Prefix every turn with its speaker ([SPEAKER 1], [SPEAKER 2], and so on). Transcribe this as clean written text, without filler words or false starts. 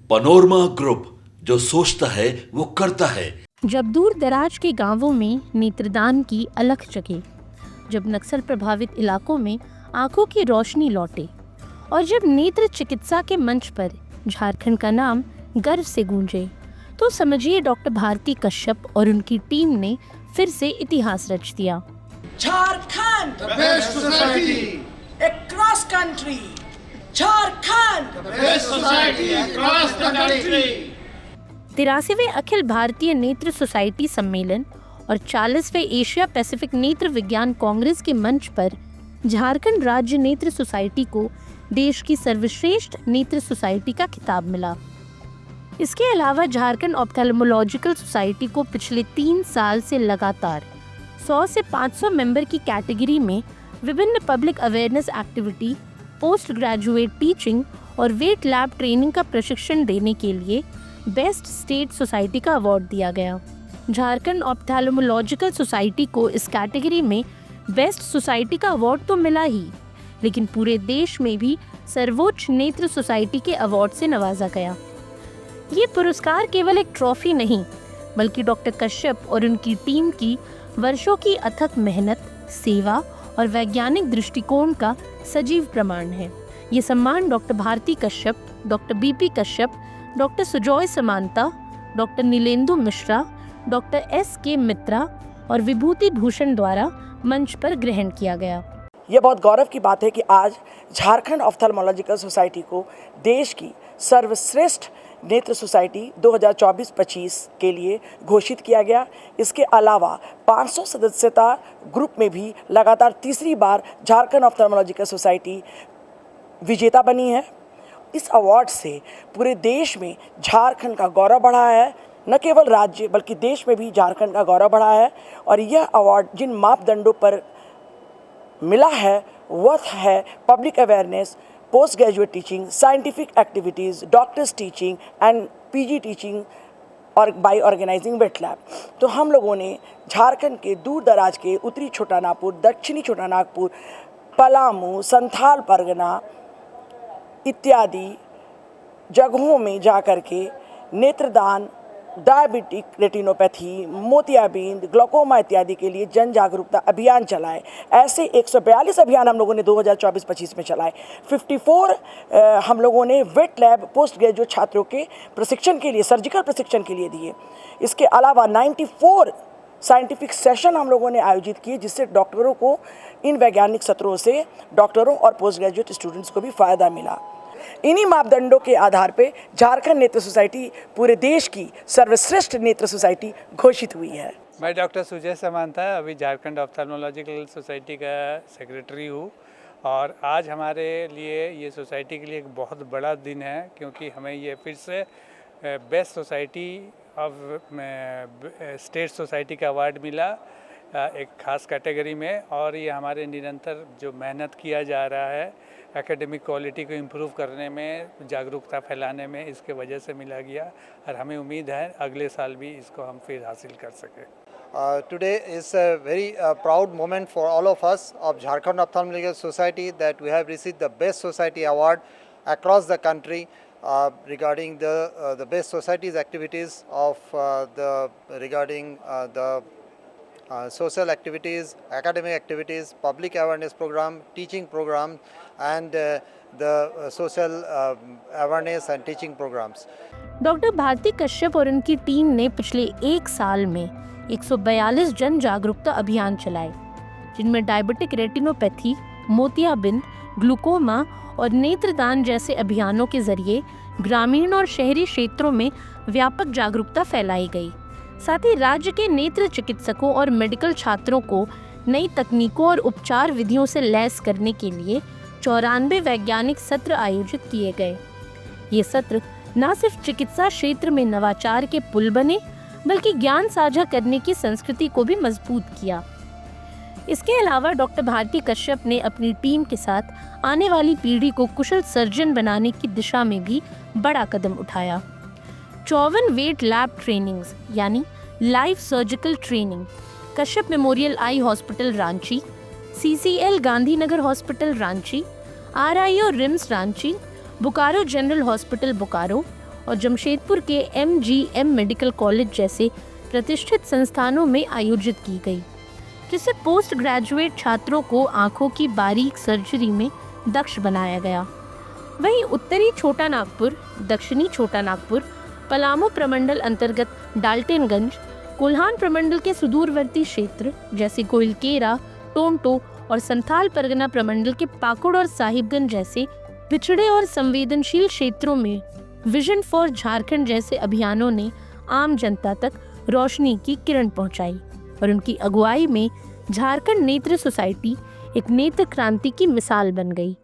[SPEAKER 1] Panorama group, जो सोचता है वो करता है।
[SPEAKER 2] जब दूर दराज के गांवों में नेत्रदान की अलख जगे, जब नक्सल प्रभावित इलाकों में आंखों की रोशनी लौटे और जब नेत्र चिकित्सा के मंच पर झारखंड का नाम गर्व से गूंजे, तो समझिए डॉक्टर भारती कश्यप और उनकी टीम ने फिर से इतिहास रच दिया।
[SPEAKER 3] Jharkhand
[SPEAKER 4] The best society.
[SPEAKER 3] across country, Jharkhand
[SPEAKER 4] The best society across the country.
[SPEAKER 2] 83वें Akhil Bharatiya नेत्र सोसाइटी सम्मेलन और 40वें एशिया पैसिफिक नेत्र विज्ञान कांग्रेस के मंच पर झारखंड राज्य नेत्र सोसाइटी को देश की सर्वश्रेष्ठ नेत्र सोसाइटी का खिताब मिला। इसके अलावा झारखंड ऑप्थेल्मोलॉजिकल सोसाइटी को पिछले 3 साल से लगातार 100 से 500 मेंबर की कैटेगरी में विभिन्न public awareness activity, post graduate teaching और वेट लैब ट्रेनिंग का प्रशिक्षण देने के लिए बेस्ट स्टेट सोसाइटी का अवार्ड दिया गया। झारखंड ऑप्थेल्मोलॉजिकल सोसाइटी को इस कैटेगरी में बेस्ट सोसाइटी का अवार्ड तो मिला ही, लेकिन पूरे देश में भी सर्वोच्च नेत्र सोसाइटी के अवार्ड से नवाजा गया। ये पुरस्कार केवल एक ट्रॉफी नहीं, बल्कि डॉक्टर कश्यप और उनकी टीम की वर्षों की अथक मेहनत, सेवा और वैज्ञानिक दृष्टिकोण का सजीव प्रमाण है। ये सम्मान doctor Bharti Kashyap, doctor BP Kashyap, doctor Sujoy Samanta, doctor Nilendu Mishra, doctor SK. Mitra और विभूति भूषण द्वारा मंच पर ग्रहण किया गया।
[SPEAKER 3] ये बहुत गौरव की बात है कि आज झारखंड ऑप्थेल्मोलॉजिकल सोसाइटी को देश की सर्वश्रेष्ठ नेत्र सोसाइटी 2024-25 के लिए घोषित किया गया। इसके अलावा 500 सदस्यता ग्रुप में भी लगातार तीसरी बार झारखंड ऑप्थेल्मोलॉजिकल सोसाइटी विजेता बनी है। इस अवार्ड से पूरे देश में झारखंड का गौरव बढ़ा है, न केवल राज्य बल्कि देश में भी झारखंड का गौरव बढ़ा है। और यह अवार्ड जिन मापदंडों पर मिला है वह है public awareness, post graduate teaching, scientific activities, doctors teaching and PG teaching और बाय ऑर्गेनाइजिंग वेट लैब। तो हम लोगों ने झारखंड के दूर दराज के उत्तरी छोटा नागपुर, दक्षिणी छोटा नागपुर, पलामू, संथाल परगना इत्यादि जगहों में जा कर के नेत्रदान, डायबिटिक रेटिनोपैथी, मोतियाबिंद, ग्लोकोमा इत्यादि के लिए जन जागरूकता अभियान चलाए। ऐसे 142 अभियान हम लोगों ने 2024-25 में चलाए। 54 हम लोगों ने वेट लैब पोस्ट ग्रेजुएट छात्रों के प्रशिक्षण के लिए, सर्जिकल प्रशिक्षण के लिए दिए। इसके अलावा 94 साइंटिफिक सेशन हम लोगों ने आयोजित किए, जिससे डॉक्टरों को इन वैज्ञानिक सत्रों से डॉक्टरों और पोस्ट ग्रेजुएट स्टूडेंट्स को भी फ़ायदा मिला। इन्हीं मापदंडों के आधार पे झारखंड नेत्र सोसाइटी पूरे देश की सर्वश्रेष्ठ नेत्र सोसाइटी घोषित हुई है।
[SPEAKER 5] मैं डॉक्टर सुजय समांता अभी झारखंड ऑप्थेल्मोलॉजिकल सोसाइटी का सेक्रेटरी हूँ और आज हमारे लिए ये सोसाइटी के लिए एक बहुत बड़ा दिन है, क्योंकि हमें ये फिर से best society of state society का अवार्ड मिला एक खास कैटेगरी में। और ये हमारे निरंतर जो मेहनत किया जा रहा है एकेडमिक क्वालिटी को इम्प्रूव करने में, जागरूकता फैलाने में, इसके वजह से मिला गया और हमें उम्मीद है अगले साल भी इसको हम फिर हासिल कर सकें।
[SPEAKER 6] Today is a very proud moment for all of us of Jharkhand Ophthalmological Society that we have received the Best Society Award across the country regarding the best society's activities of regarding the social activities, academic activities, public awareness program, teaching program and the social awareness and teaching programs.
[SPEAKER 2] Doctor Bharti Kashyap और उनकी team ने पिछले 1 साल में 142 जन जागरूकता अभियान चलाए, जिनमें डायबिटिक रेटिनोपैथी, मोतियाबिंद, ग्लूकोमा और नेत्रदान जैसे अभियानों के जरिए ग्रामीण और शहरी क्षेत्रों में व्यापक जागरूकता फैलाई गई। साथ ही राज्य के नेत्र चिकित्सकों और मेडिकल छात्रों को नई तकनीकों और उपचार विधियों से लैस करने के लिए 94 वैज्ञानिक सत्र आयोजित किए गए। ये सत्र न सिर्फ चिकित्सा क्षेत्र में नवाचार के पुल बने, बल्कि ज्ञान साझा करने की संस्कृति को भी मजबूत किया। इसके अलावा डॉक्टर भारती कश्यप ने अपनी टीम के साथ आने वाली पीढ़ी को कुशल सर्जन बनाने की दिशा में भी बड़ा कदम उठाया। 54 वेट लैब ट्रेनिंग्स यानी live surgical training Kashyap memorial eye hospital Ranchi, CCL Gandhinagar hospital Ranchi, RIO RIMS Ranchi, Bokaro general hospital Bokaro और जमशेदपुर के MGM मेडिकल कॉलेज जैसे प्रतिष्ठित संस्थानों में आयोजित की गई, जिससे पोस्ट ग्रेजुएट छात्रों को आंखों की बारीक सर्जरी में दक्ष बनाया गया। वहीं उत्तरी छोटा नागपुर, दक्षिणी छोटा नागपुर, पलामू प्रमंडल अंतर्गत डाल्टनगंज, कोल्हान प्रमंडल के सुदूरवर्ती क्षेत्र जैसे कोइलकेरा, टोंटो और संथाल परगना प्रमंडल के पाकुड़ और साहिबगंज जैसे पिछड़े और संवेदनशील क्षेत्रों में विजन फॉर झारखंड जैसे अभियानों ने आम जनता तक रोशनी की किरण पहुंचाई और उनकी अगुवाई में झारखंड नेत्र सोसाइटी एक नेत्र क्रांति की मिसाल बन गई।